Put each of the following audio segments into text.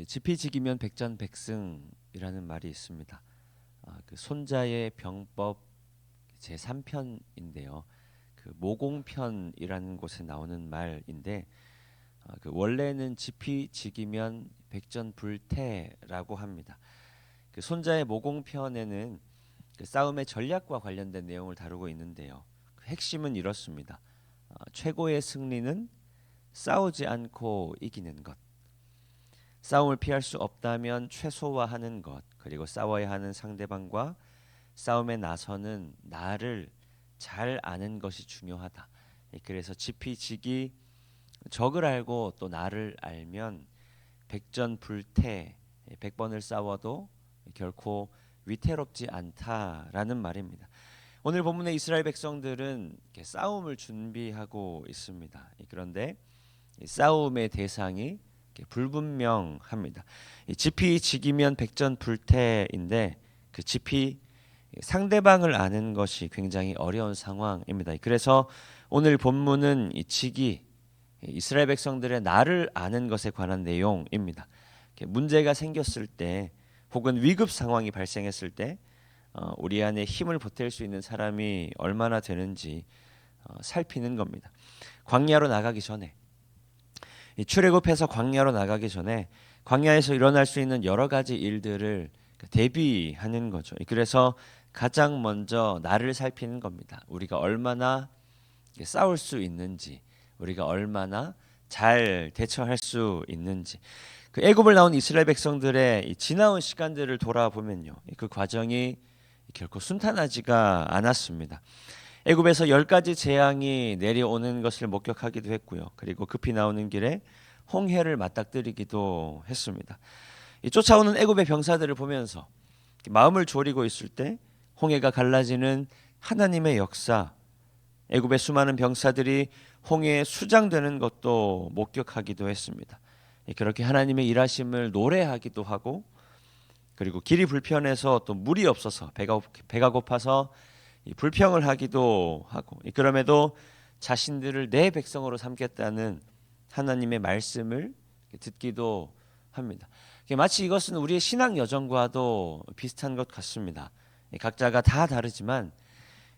지피지기면 백전백승이라는 말이 있습니다. 그 손자의 병법 제3편인데요. 그 모공편이라는 곳에 나오는 말인데 그 원래는 지피지기면 백전불태라고 합니다. 그 손자의 모공편에는 그 싸움의 전략과 관련된 내용을 다루고 있는데요. 그 핵심은 이렇습니다. 최고의 승리는 싸우지 않고 이기는 것. 싸움을 피할 수 없다면 최소화하는 것, 그리고 싸워야 하는 상대방과 싸움에 나서는 나를 잘 아는 것이 중요하다. 그래서 지피지기, 적을 알고 또 나를 알면 백전불태, 100번을 싸워도 결코 위태롭지 않다라는 말입니다. 오늘 본문의 이스라엘 백성들은 싸움을 준비하고 있습니다. 그런데 싸움의 대상이 불분명합니다. 지피지기면 백전불태인데 그 지피 상대방을 아는 것이 굉장히 어려운 상황입니다. 그래서 오늘 본문은 이 지기 이스라엘 백성들의 나를 아는 것에 관한 내용입니다. 문제가 생겼을 때 혹은 위급 상황이 발생했을 때 우리 안에 힘을 보탤 수 있는 사람이 얼마나 되는지 살피는 겁니다. 광야로 나가기 전에 출애굽해서 광야로 나가기 전에 광야에서 일어날 수 있는 여러 가지 일들을 대비하는 거죠. 그래서 가장 먼저 나를 살피는 겁니다. 우리가 얼마나 싸울 수 있는지, 우리가 얼마나 잘 대처할 수 있는지. 그 애굽을 나온 이스라엘 백성들의 지나온 시간들을 돌아보면요, 그 과정이 결코 순탄하지가 않았습니다. 애굽에서 10가지 재앙이 내려오는 것을 목격하기도 했고요. 그리고 급히 나오는 길에 홍해를 맞닥뜨리기도 했습니다. 이 쫓아오는 애굽의 병사들을 보면서 마음을 졸이고 있을 때 홍해가 갈라지는 하나님의 역사, 애굽의 수많은 병사들이 홍해에 수장되는 것도 목격하기도 했습니다. 그렇게 하나님의 일하심을 노래하기도 하고, 그리고 길이 불편해서 또 물이 없어서 배가 고파서 불평을 하기도 하고, 그럼에도 자신들을 내 백성으로 삼겠다는 하나님의 말씀을 듣기도 합니다. 마치 이것은 우리의 신앙 여정과도 비슷한 것 같습니다. 각자가 다 다르지만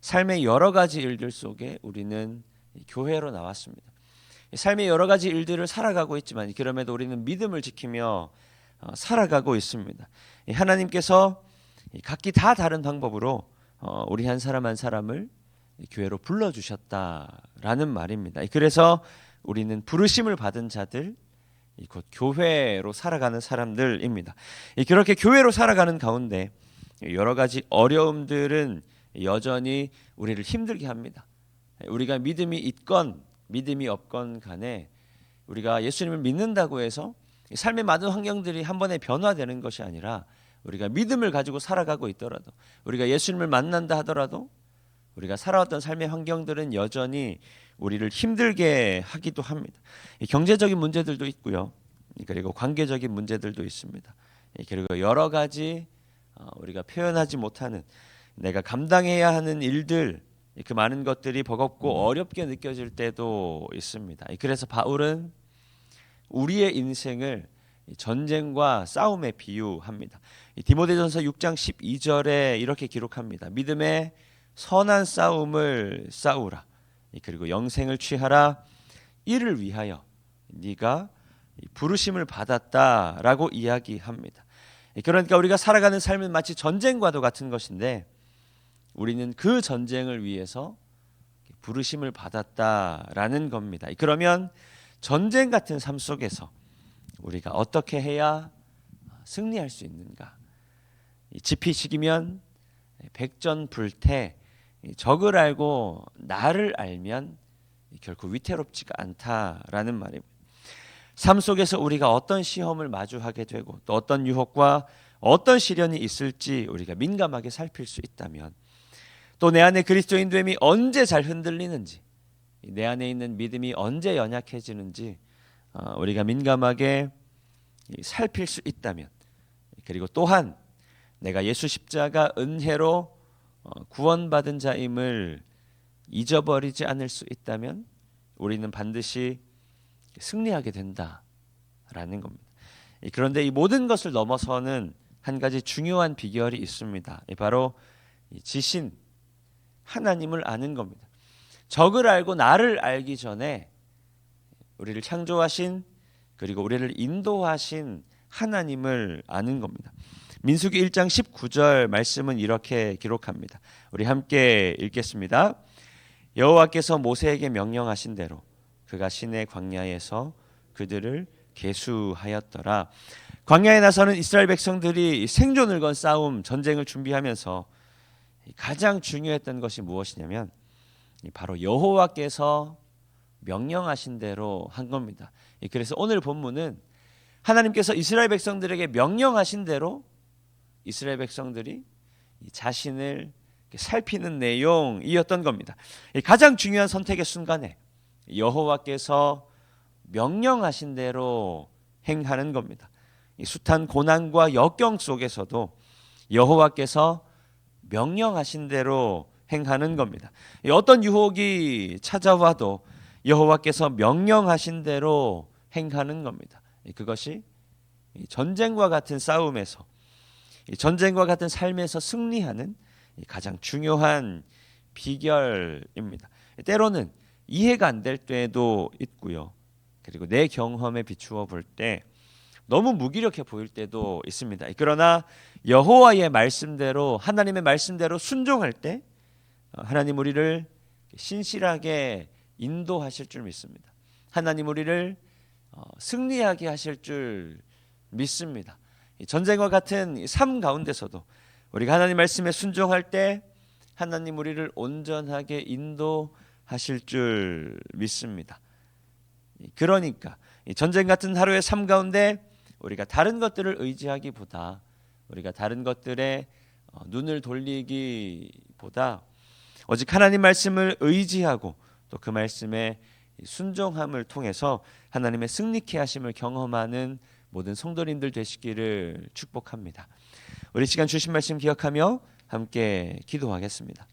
삶의 여러 가지 일들 속에 우리는 교회로 나왔습니다. 삶의 여러 가지 일들을 살아가고 있지만 그럼에도 우리는 믿음을 지키며 살아가고 있습니다. 하나님께서 각기 다 다른 방법으로 우리 한 사람 한 사람을 교회로 불러주셨다라는 말입니다. 그래서 우리는 부르심을 받은 자들, 곧 교회로 살아가는 사람들입니다. 그렇게 교회로 살아가는 가운데 여러 가지 어려움들은 여전히 우리를 힘들게 합니다. 우리가 믿음이 있건 믿음이 없건 간에 우리가 예수님을 믿는다고 해서 삶의 많은 환경들이 한 번에 변화되는 것이 아니라 우리가 믿음을 가지고 살아가고 있더라도, 우리가 예수님을 만난다 하더라도 우리가 살아왔던 삶의 환경들은 여전히 우리를 힘들게 하기도 합니다. 경제적인 문제들도 있고요. 그리고 관계적인 문제들도 있습니다. 그리고 여러 가지 우리가 표현하지 못하는, 내가 감당해야 하는 일들, 그 많은 것들이 버겁고 어렵게 느껴질 때도 있습니다. 그래서 바울은 우리의 인생을 전쟁과 싸움에 비유합니다. 디모데전서 6장 12절에 이렇게 기록합니다. 믿음의 선한 싸움을 싸우라. 그리고 영생을 취하라. 이를 위하여 네가 부르심을 받았다라고 이야기합니다. 그러니까 우리가 살아가는 삶은 마치 전쟁과도 같은 것인데 우리는 그 전쟁을 위해서 부르심을 받았다라는 겁니다. 그러면 전쟁 같은 삶 속에서 우리가 어떻게 해야 승리할 수 있는가? 지피지기면 백전불태, 적을 알고 나를 알면 결코 위태롭지가 않다라는 말입니다. 삶 속에서 우리가 어떤 시험을 마주하게 되고 또 어떤 유혹과 어떤 시련이 있을지 우리가 민감하게 살필 수 있다면, 또 내 안에 그리스도인됨이 언제 잘 흔들리는지, 내 안에 있는 믿음이 언제 연약해지는지 우리가 민감하게 살필 수 있다면, 그리고 또한 내가 예수 십자가 은혜로 구원받은 자임을 잊어버리지 않을 수 있다면 우리는 반드시 승리하게 된다라는 겁니다. 그런데 이 모든 것을 넘어서는 한 가지 중요한 비결이 있습니다. 바로 이 지신 하나님을 아는 겁니다. 적을 알고 나를 알기 전에 우리를 창조하신 그리고 우리를 인도하신 하나님을 아는 겁니다. 민수기 1장 19절 말씀은 이렇게 기록합니다. 우리 함께 읽겠습니다. 여호와께서 모세에게 명령하신 대로 그가 시내 광야에서 그들을 계수하였더라. 광야에 나서는 이스라엘 백성들이 생존을 건 싸움, 전쟁을 준비하면서 가장 중요했던 것이 무엇이냐면 바로 여호와께서 명령하신 대로 한 겁니다. 그래서 오늘 본문은 하나님께서 이스라엘 백성들에게 명령하신 대로 이스라엘 백성들이 자신을 살피는 내용이었던 겁니다. 가장 중요한 선택의 순간에 여호와께서 명령하신 대로 행하는 겁니다. 이 숱한 고난과 역경 속에서도 여호와께서 명령하신 대로 행하는 겁니다. 어떤 유혹이 찾아와도 여호와께서 명령하신 대로 행하는 겁니다. 그것이 전쟁과 같은 싸움에서, 전쟁과 같은 삶에서 승리하는 가장 중요한 비결입니다. 때로는 이해가 안 될 때도 있고요. 그리고 내 경험에 비추어 볼 때 너무 무기력해 보일 때도 있습니다. 그러나 여호와의 말씀대로, 하나님의 말씀대로 순종할 때 하나님 우리를 신실하게 인도하실 줄 믿습니다. 하나님 우리를 승리하게 하실 줄 믿습니다. 전쟁과 같은 삶 가운데서도 우리가 하나님 말씀에 순종할 때 하나님 우리를 온전하게 인도하실 줄 믿습니다. 그러니까 전쟁 같은 하루의 삶 가운데 우리가 다른 것들을 의지하기보다, 우리가 다른 것들에 눈을 돌리기보다 오직 하나님 말씀을 의지하고 또 그 말씀에 순종함을 통해서 하나님의 승리케 하심을 경험하는 모든 성도님들 되시기를 축복합니다. 우리 시간 주신 말씀 기억하며 함께 기도하겠습니다.